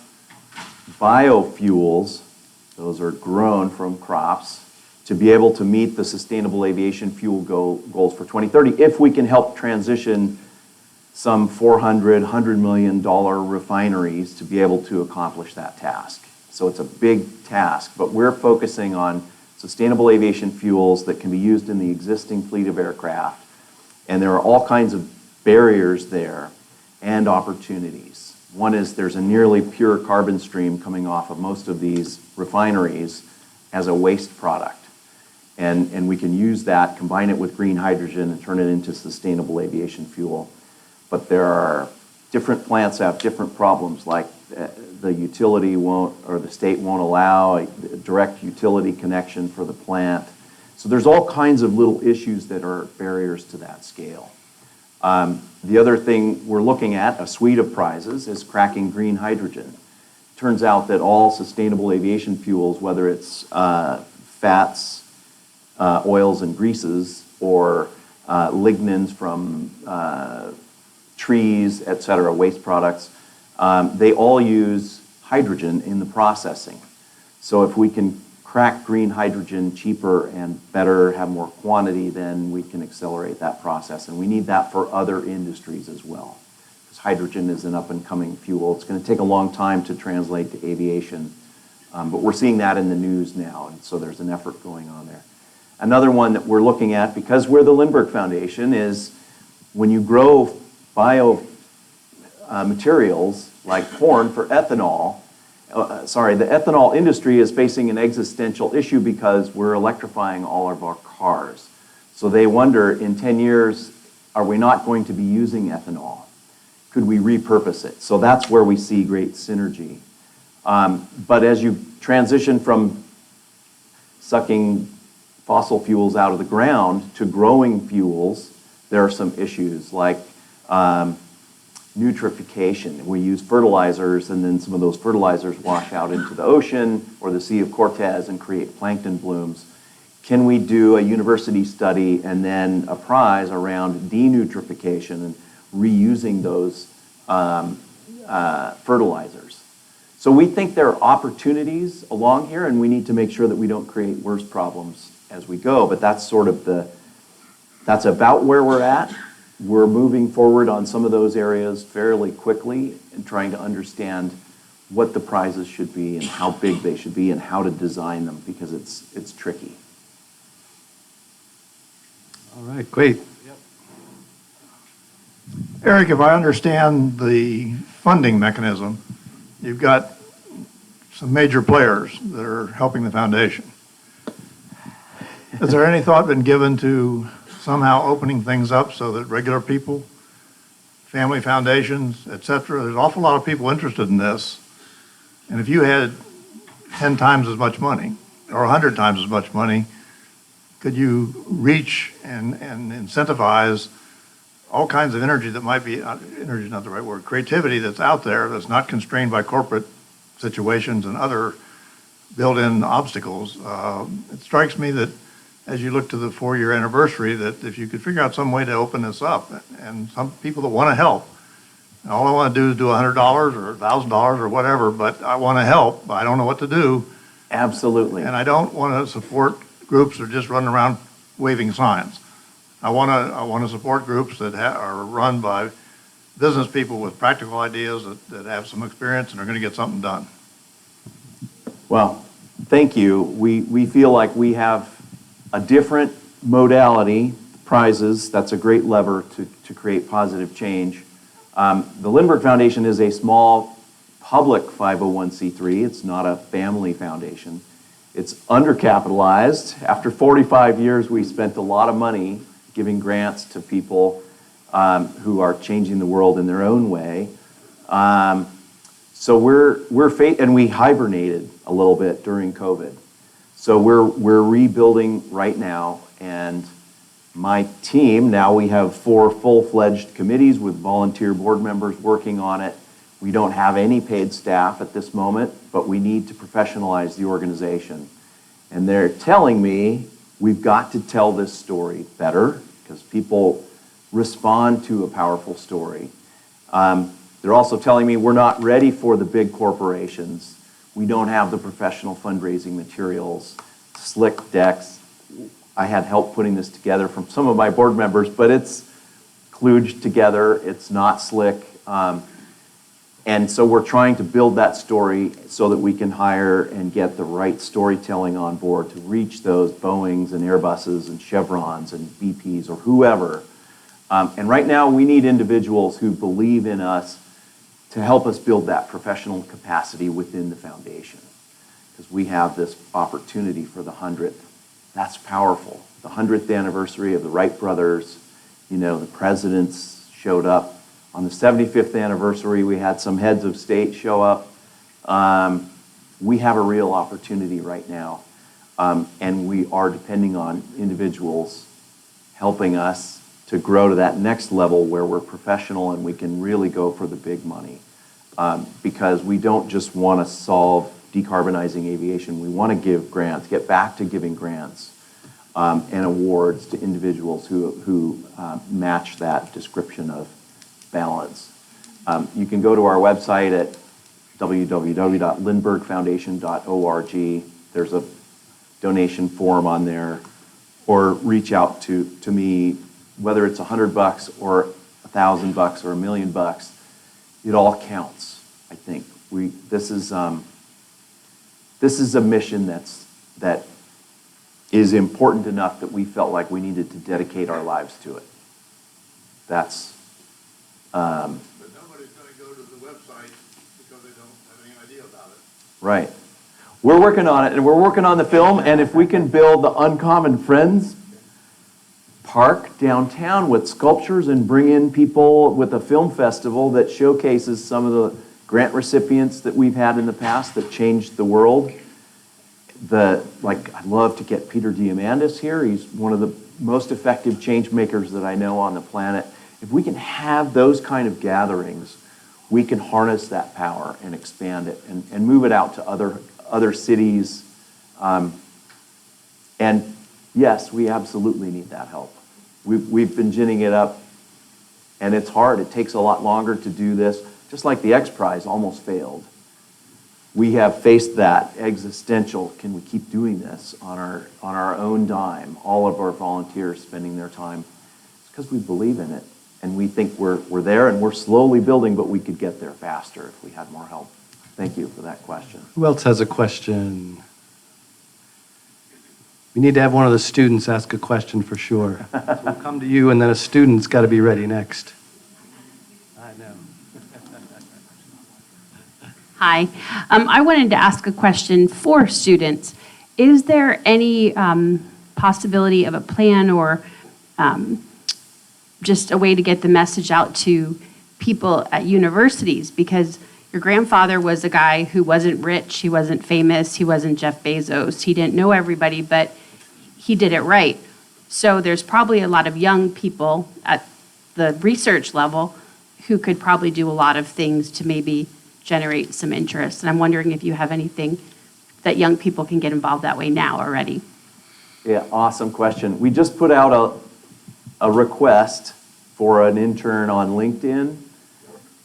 biofuels, those are grown from crops, to be able to meet the sustainable aviation fuel goals for 2030 if we can help transition some $100 million refineries to be able to accomplish that task. So it's a big task, but we're focusing on sustainable aviation fuels that can be used in the existing fleet of aircraft. And there are all kinds of barriers there and opportunities. One is there's a nearly pure carbon stream coming off of most of these refineries as a waste product. And we can use that, combine it with green hydrogen, and turn it into sustainable aviation fuel. But there are different plants have different problems, like the utility won't, or the state won't allow a direct utility connection for the plant. So there's all kinds of little issues that are barriers to that scale. The other thing we're looking at, a suite of prizes, is cracking green hydrogen. Turns out that all sustainable aviation fuels, whether it's fats, oils and greases, or lignins from trees, et cetera, waste products, they all use hydrogen in the processing. So if we can crack green hydrogen cheaper and better, have more quantity, then we can accelerate that process. And we need that for other industries as well. Because hydrogen is an up-and-coming fuel. It's going to take a long time to translate to aviation, but we're seeing that in the news now, and so there's an effort going on there. Another one that we're looking at, because we're the Lindbergh Foundation, is when you grow bio materials like corn for ethanol, the ethanol industry is facing an existential issue because we're electrifying all of our cars. So they wonder, in 10 years, are we not going to be using ethanol? Could we repurpose it? So that's where we see great synergy. But as you transition from sucking fossil fuels out of the ground to growing fuels, there are some issues like nutrification. We use fertilizers, and then some of those fertilizers wash out into the ocean or the Sea of Cortez and create plankton blooms. Can we do a university study and then a prize around denutrification and reusing those fertilizers? So we think there are opportunities along here, and we need to make sure that we don't create worse problems as we go. But that's sort of that's about where we're at. We're moving forward on some of those areas fairly quickly and trying to understand what the prizes should be and how big they should be and how to design them, because it's tricky. All right, great. Erik, if I understand the funding mechanism, you've got some major players that are helping the foundation. Has there any thought been given to somehow opening things up so that regular people, family foundations, et cetera, there's an awful lot of people interested in this, and if you had 10 times as much money or 100 times as much money, could you reach and incentivize all kinds of energy that might be, energy is not the right word, creativity that's out there that's not constrained by corporate situations and other built-in obstacles? It strikes me that as you look to the 4-year anniversary, that if you could figure out some way to open this up, and some people that want to help, all I want to do is do $100 or $1,000 or whatever, but I want to help, but I don't know what to do. Absolutely. And I don't want to support groups that are just running around waving signs. I want to support groups that are run by business people with practical ideas that have some experience and are going to get something done. Well, thank you. We feel like we have a different modality, prizes. That's a great lever to create positive change. The Lindbergh Foundation is a small public 501c3. It's not a family foundation. It's undercapitalized. After 45 years, we spent a lot of money giving grants to people who are changing the world in their own way. So and we hibernated a little bit during COVID. So we're rebuilding right now, and my team, now we have 4 full-fledged committees with volunteer board members working on it. We don't have any paid staff at this moment, but we need to professionalize the organization. And they're telling me we've got to tell this story better because people respond to a powerful story. They're also telling me we're not ready for the big corporations. We don't have the professional fundraising materials, slick decks. I had help putting this together from some of my board members, but it's kludged together. It's not slick. And so we're trying to build that story so that we can hire and get the right storytelling on board to reach those Boeings and Airbuses and Chevrons and BPs or whoever. And right now we need individuals who believe in us to help us build that professional capacity within the foundation. Because we have this opportunity for the 100th. That's powerful. The 100th anniversary of the Wright brothers, the presidents showed up. On the 75th anniversary, we had some heads of state show up. We have a real opportunity right now, and we are depending on individuals helping us to grow to that next level where we're professional and we can really go for the big money. Because we don't just want to solve decarbonizing aviation. We want to give grants, get back to giving grants and awards to individuals who match that description of balance. You can go to our website at www.lindberghfoundation.org. There's a donation form on there, or reach out to me, whether it's $100 or $1,000 or $1 million. It all counts. I think this is a mission that is important enough that we felt like we needed to dedicate our lives to it. That's. But nobody's going to go to the website because they don't have any idea about it. Right. We're working on it, and we're working on the film, and if we can build the Uncommon Friends Park downtown with sculptures and bring in people with a film festival that showcases some of the grant recipients that we've had in the past that changed the world. I'd love to get Peter Diamandis here. He's one of the most effective change makers that I know on the planet. If we can have those kind of gatherings, we can harness that power and expand it and move it out to other cities. And yes, we absolutely need that help. We've been ginning it up, and it's hard. It takes a lot longer to do this. Just like the X Prize almost failed. We have faced that existential, can we keep doing this on our own dime? All of our volunteers spending their time. It's because we believe in it, and we think we're there, and we're slowly building, but we could get there faster if we had more help. Thank you for that question. Who else has a question? We need to have one of the students ask a question for sure. So we'll come to you, and then a student's got to be ready next. I know. Hi. I wanted to ask a question for students. Is there any possibility of a plan or just a way to get the message out to people at universities? Because your grandfather was a guy who wasn't rich, he wasn't famous, he wasn't Jeff Bezos, he didn't know everybody, but he did it right. So there's probably a lot of young people at the research level who could probably do a lot of things to maybe generate some interest. And I'm wondering if you have anything that young people can get involved that way now already. Yeah, awesome question. We just put out a request for an intern on LinkedIn.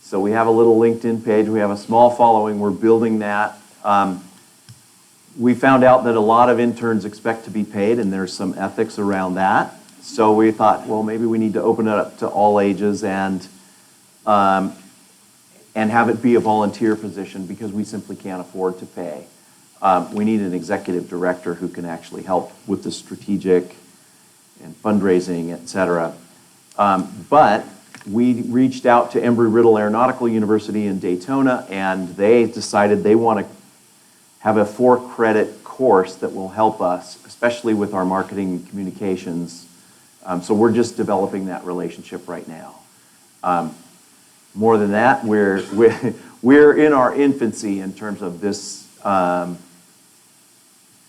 So we have a little LinkedIn page. We have a small following. We're building that. We found out that a lot of interns expect to be paid, and there's some ethics around that. So we thought, well, maybe we need to open it up to all ages and have it be a volunteer position because we simply can't afford to pay. We need an executive director who can actually help with the strategic and fundraising, et cetera. But we reached out to Embry-Riddle Aeronautical University in Daytona, and they decided they want to have a 4-credit course that will help us, especially with our marketing and communications. So we're just developing that relationship right now. More than that, we're in our infancy in terms of this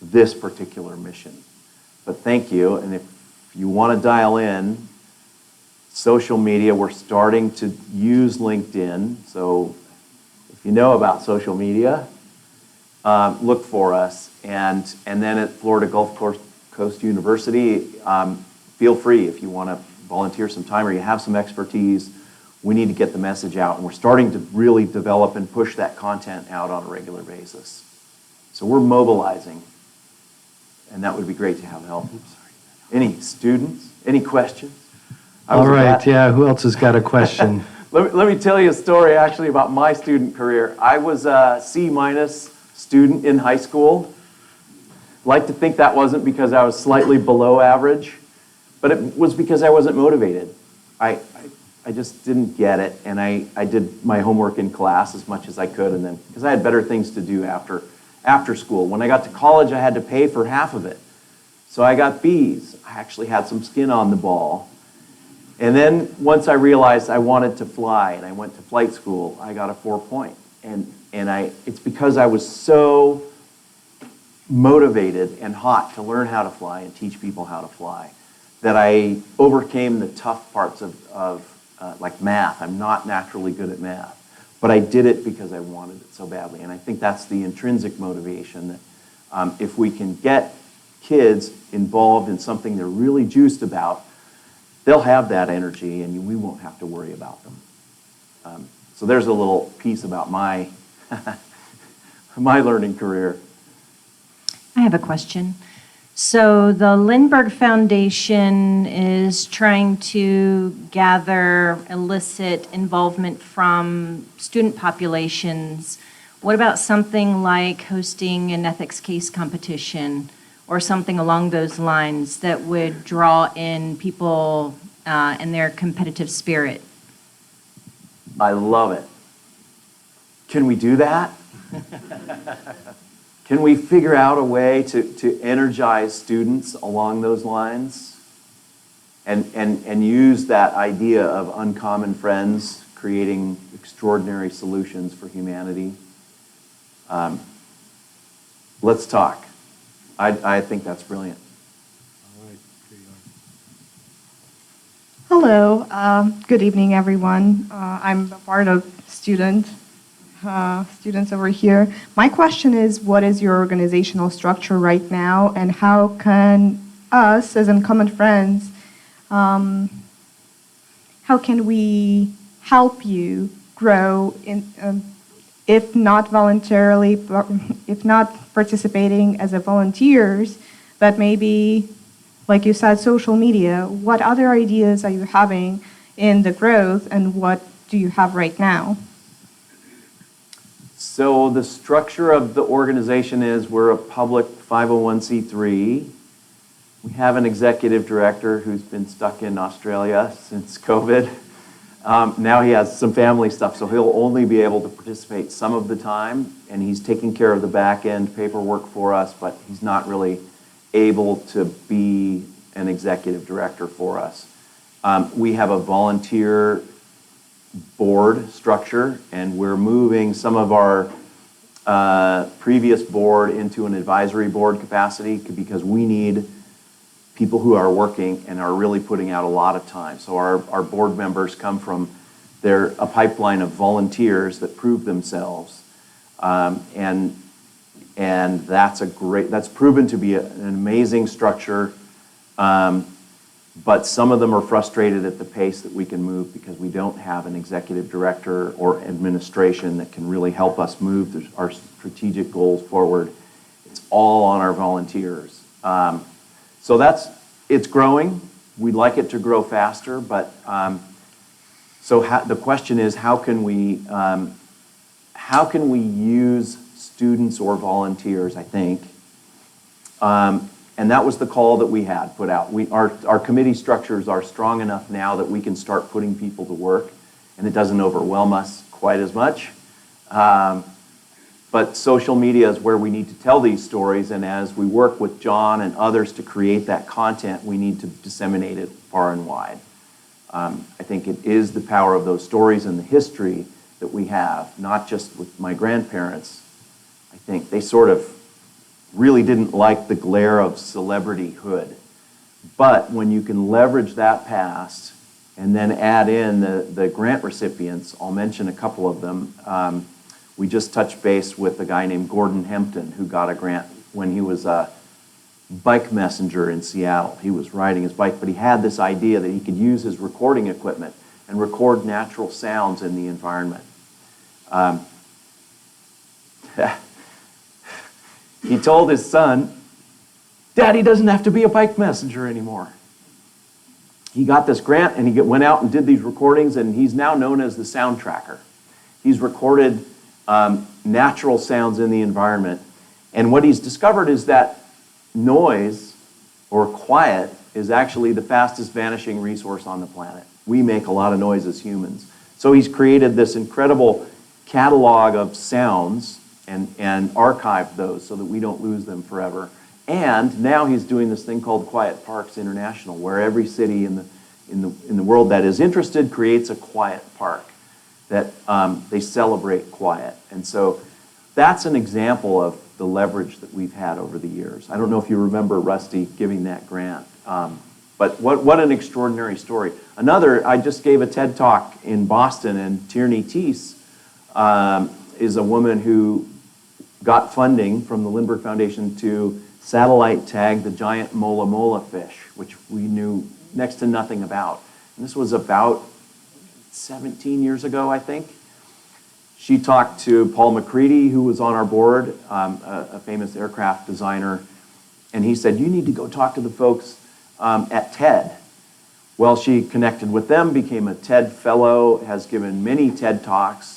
this particular mission. But thank you, and if you want to dial in, social media, we're starting to use LinkedIn. So if you know about social media, look for us. And then at Florida Gulf Coast University, feel free if you want to volunteer some time or you have some expertise. We need to get the message out, and we're starting to really develop and push that content out on a regular basis. So we're mobilizing, and that would be great to have help. Any students? Any questions? All right, yeah, who else has got a question? Let me tell you a story actually about my student career. I was a C- student in high school. Like to think that wasn't because I was slightly below average, but it was because I wasn't motivated. I just didn't get it, and I did my homework in class as much as I could, and then because I had better things to do after school. When I got to college, I had to pay for half of it. So I got B's. I actually had some skin on the ball. And then once I realized I wanted to fly and I went to flight school, I got a 4-point. And it's because I was so motivated and hot to learn how to fly and teach people how to fly that I overcame the tough parts of like math. I'm not naturally good at math, but I did it because I wanted it so badly. And I think that's the intrinsic motivation that if we can get kids involved in something they're really juiced about, they'll have that energy and we won't have to worry about them. So there's a little piece about my my learning career. I have a question. So the Lindbergh Foundation is trying to gather, elicit involvement from student populations. What about something like hosting an ethics case competition or something along those lines that would draw in people and their competitive spirit? I love it. Can we do that? Can we figure out a way to energize students along those lines and use that idea of uncommon friends creating extraordinary solutions for humanity? Let's talk. I think that's brilliant. Hello, good evening, everyone. I'm a part of students over here. My question is, what is your organizational structure right now, and how can us, as uncommon friends, how can we help you grow, if not voluntarily, if not participating as a volunteers, but maybe, like you said, social media? What other ideas are you having in the growth, and what do you have right now? So the structure of the organization is we're a public 501c3. We have an executive director who's been stuck in Australia since COVID. Now he has some family stuff, so he'll only be able to participate some of the time, and he's taking care of the back-end paperwork for us, but he's not really able to be an executive director for us. We have a volunteer board structure, and we're moving some of our previous board into an advisory board capacity because we need people who are working and are really putting out a lot of time. So our board members come from a pipeline of volunteers that prove themselves. And And that's proven to be an amazing structure. But some of them are frustrated at the pace that we can move because we don't have an executive director or administration that can really help us move our strategic goals forward. It's all on our volunteers. So it's growing. We'd like it to grow faster, but the question is, how can we use students or volunteers, I think. And that was the call that we had put out. Our committee structures are strong enough now that we can start putting people to work, and it doesn't overwhelm us quite as much. But social media is where we need to tell these stories, and as we work with John and others to create that content, we need to disseminate it far and wide. I think it is the power of those stories and the history that we have, not just with my grandparents. I think they sort of really didn't like the glare of celebrityhood. But when you can leverage that past and then add in the grant recipients, I'll mention a couple of them. We just touched base with a guy named Gordon Hempton who got a grant when he was a bike messenger in Seattle. He was riding his bike, but he had this idea that he could use his recording equipment and record natural sounds in the environment. He told his son, Daddy doesn't have to be a bike messenger anymore. He got this grant and he went out and did these recordings, and he's now known as the sound tracker. He's recorded natural sounds in the environment. And what he's discovered is that noise or quiet is actually the fastest vanishing resource on the planet. We make a lot of noise as humans. So he's created this incredible catalog of sounds and archived those so that we don't lose them forever. And now he's doing this thing called Quiet Parks International, where every city in the world that is interested creates a quiet park that they celebrate quiet. And so that's an example of the leverage that we've had over the years. I don't know if you remember Rusty giving that grant, but what an extraordinary story. Another, I just gave a TED Talk in Boston, and Tierney Teese is a woman who got funding from the Lindbergh Foundation to satellite tag the giant mola mola fish, which we knew next to nothing about. And this was about 17 years ago, I think. She talked to Paul McCready, who was on our board, a famous aircraft designer, and he said, you need to go talk to the folks at TED. Well, she connected with them, became a TED fellow, has given many TED Talks,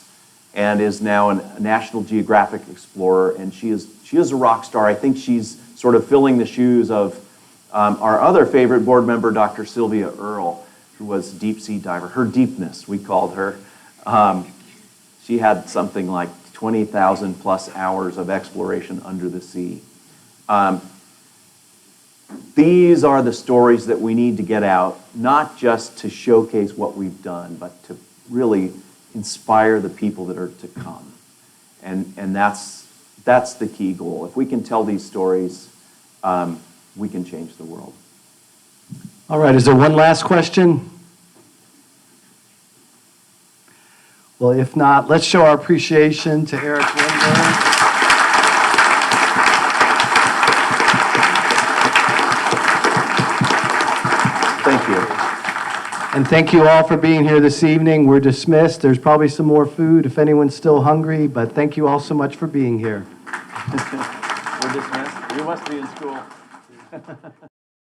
and is now a National Geographic explorer, and she is a rock star. I think she's sort of filling the shoes of our other favorite board member, Dr. Sylvia Earle, who was a deep sea diver. Her deepness, we called her. She had something like 20,000 plus hours of exploration under the sea. These are the stories that we need to get out, not just to showcase what we've done, but to really inspire the people that are to come. And that's the key goal. If we can tell these stories, we can change the world. All right, is there one last question? Well, if not, let's show our appreciation to Erik Lindbergh. Thank you. And thank you all for being here this evening. We're dismissed. There's probably some more food if anyone's still hungry, but thank you all so much for being here. We're dismissed. You must be in school.